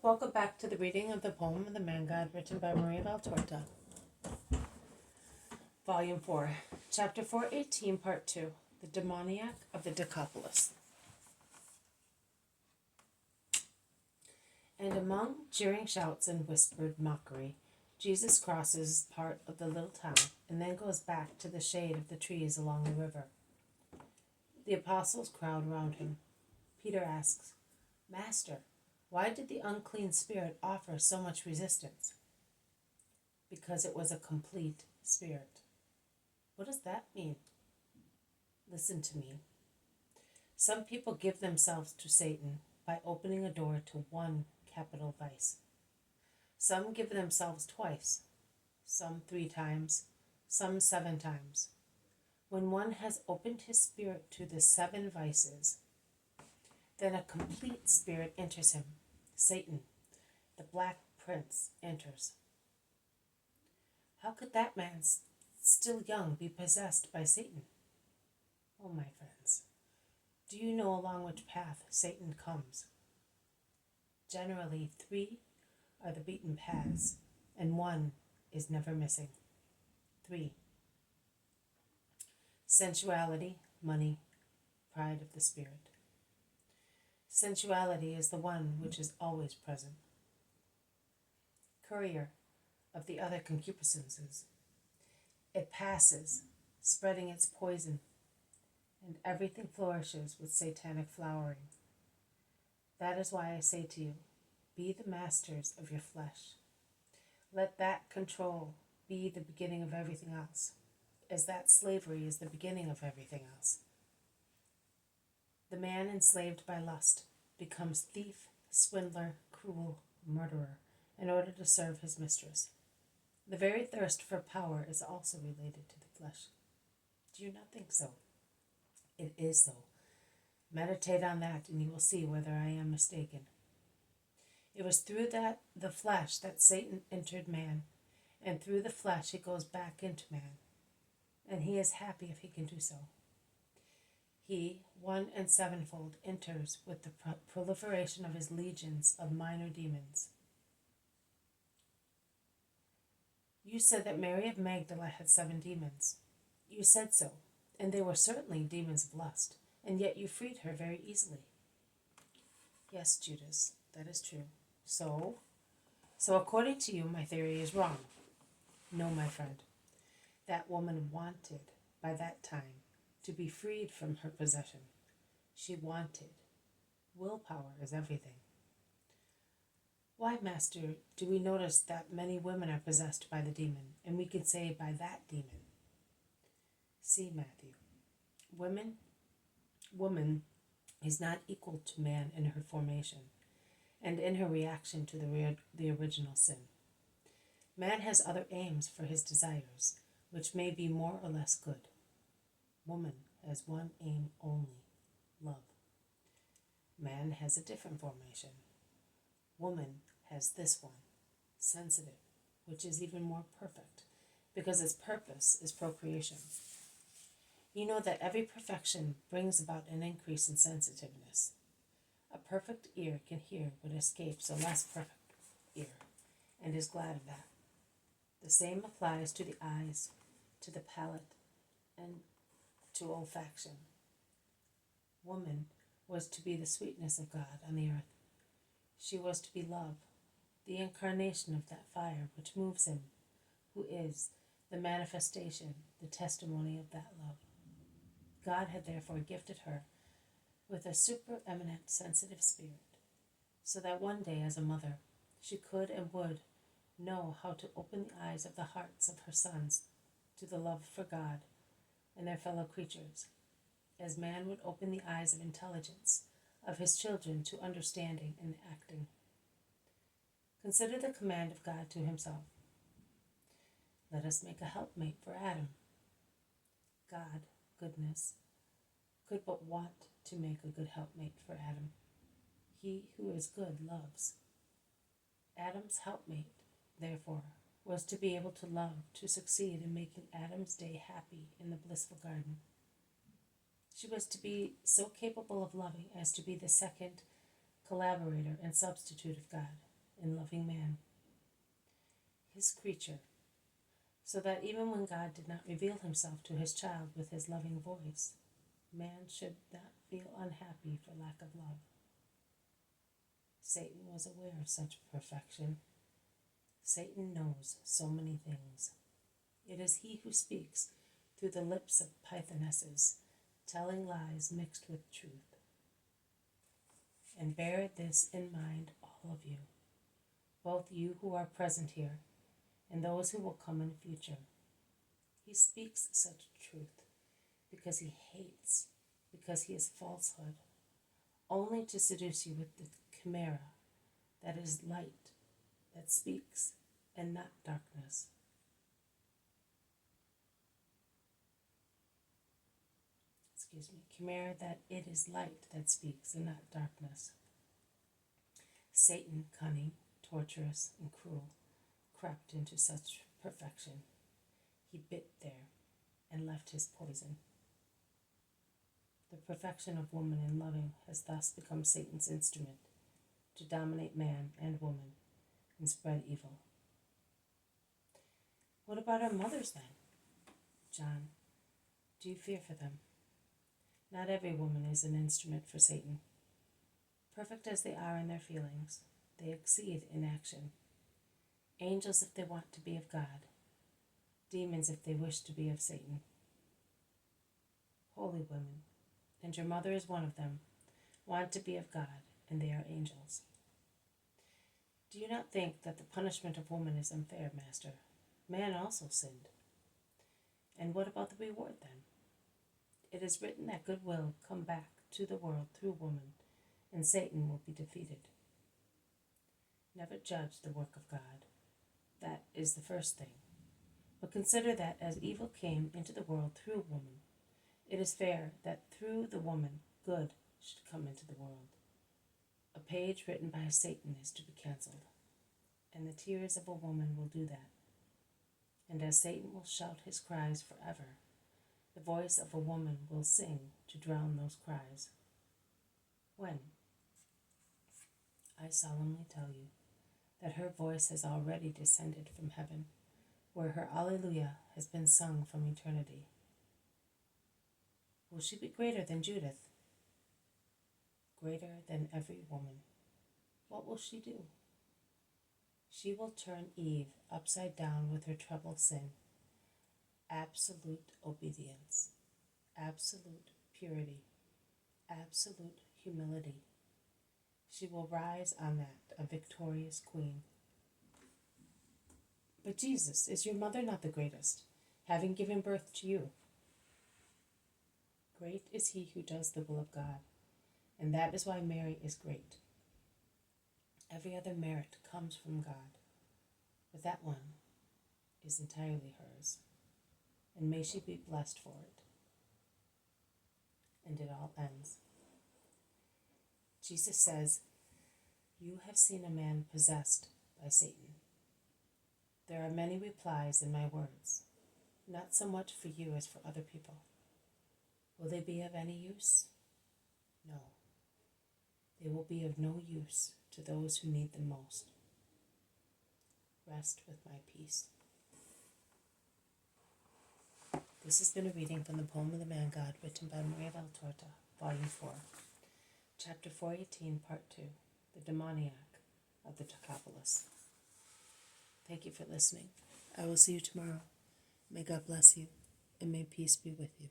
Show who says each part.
Speaker 1: welcome back to the reading of the poem of the Man God written by Maria Valtorta. Volume 4, Chapter 418, Part 2, The Demoniac of the Decapolis. And among jeering shouts and whispered mockery, Jesus crosses part of the little town and then goes back to the shade of the trees along the river. The apostles crowd around him. Peter asks, "Master, why did the unclean spirit offer so much resistance?" "Because it was a complete spirit." "What does that mean?" "Listen to me. Some people give themselves to Satan by opening a door to one capital vice. Some give themselves twice, some 3 times, some 7 times. When one has opened his spirit to the 7 vices, then a complete spirit enters him. Satan, the Black Prince, enters." "How could that man, still young, be possessed by Satan?" "Oh, my friends, do you know along which path Satan comes? Generally 3 are the beaten paths, and 1 is never missing. 3. Sensuality, money, pride of the spirit. Sensuality is the one which is always present. Courier of the other concupiscences. It passes, spreading its poison, and everything flourishes with satanic flowering. That is why I say to you, be the masters of your flesh. Let that control be the beginning of everything else, as that slavery is the beginning of everything else. The man enslaved by lust becomes thief, swindler, cruel, murderer, in order to serve his mistress. The very thirst for power is also related to the flesh. Do you not think so? It is so. Meditate on that, and you will see whether I am mistaken. It was through the flesh that Satan entered man, and through the flesh he goes back into man, and he is happy if he can do so. He, 1 and 7-fold, enters with the proliferation of his legions of minor demons. You said that Mary of Magdala had 7 demons. You said so, and they were certainly demons of lust, and yet you freed her very easily. Yes, Judas, that is true. So according to you, my theory is wrong. No, my friend. That woman wanted, by that time, to be freed from her possession. She wanted. Willpower is everything. Why, Master, do we notice that many women are possessed by the demon, and we can say by that demon? See, Matthew, woman is not equal to man in her formation and in her reaction to the original sin. Man has other aims for his desires, which may be more or less good. Woman has one aim only, love. Man has a different formation. Woman has this one, sensitive, which is even more perfect, because its purpose is procreation. You know that every perfection brings about an increase in sensitiveness. A perfect ear can hear what escapes a less perfect ear, and is glad of that. The same applies to the eyes, to the palate, and to olfaction. Woman was to be the sweetness of God on the earth. She was to be love, the incarnation of that fire which moves him, who is the manifestation, the testimony of that love. God had therefore gifted her with a supereminent sensitive spirit, so that one day as a mother she could and would know how to open the eyes of the hearts of her sons to the love for God and their fellow creatures, as man would open the eyes of intelligence of his children to understanding and acting. Consider the command of God to himself. Let us make a helpmate for Adam. God, goodness, could but want to make a good helpmate for Adam. He who is good loves. Adam's helpmate, therefore, was to be able to love, to succeed in making Adam's day happy in the blissful garden. She was to be so capable of loving as to be the second collaborator and substitute of God, in loving man, his creature, so that even when God did not reveal himself to his child with his loving voice, man should not feel unhappy for lack of love. Satan was aware of such perfection. Satan knows so many things. It is he who speaks through the lips of pythonesses, telling lies mixed with truth. And bear this in mind, all of you, both you who are present here and those who will come in the future. He speaks such truth because he hates, because he is falsehood, only to seduce you with the chimera that is light, that speaks, and not darkness. Chimera that it is light that speaks and not darkness. Satan, cunning, torturous, and cruel, crept into such perfection. He bit there and left his poison. The perfection of woman in loving has thus become Satan's instrument to dominate man and woman and spread evil. What about our mothers then? John, do you fear for them? Not every woman is an instrument for Satan. Perfect as they are in their feelings, they exceed in action. Angels if they want to be of God, demons if they wish to be of Satan. Holy women, and your mother is one of them, want to be of God, and they are angels. Do you not think that the punishment of woman is unfair, Master? Man also sinned. And what about the reward then? It is written that good will come back to the world through woman, and Satan will be defeated. Never judge the work of God. That is the first thing. But consider that as evil came into the world through woman, it is fair that through the woman good should come into the world. A page written by Satan is to be cancelled, and the tears of a woman will do that. And as Satan will shout his cries forever, the voice of a woman will sing to drown those cries. When? I solemnly tell you that her voice has already descended from heaven, where her Alleluia has been sung from eternity. Will she be greater than Judith? Greater than every woman. What will she do? She will turn Eve upside down with her treble sin. Absolute obedience, absolute purity, absolute humility. She will rise on that, a victorious queen. But Jesus, is your mother not the greatest, having given birth to you? Great is he who does the will of God, and that is why Mary is great. Every other merit comes from God, but that one is entirely hers. And may she be blessed for it. And it all ends. Jesus says, "You have seen a man possessed by Satan." There are many replies in my words, not so much for you as for other people. Will they be of any use? No. They will be of no use to those who need them most. Rest with my peace. This has been a reading from the poem of the Man God, written by Maria Valtorta, Volume 4, Chapter 418, Part 2, The Demoniac of the Decapolis. Thank you for listening. I will see you tomorrow. May God bless you, and may peace be with you.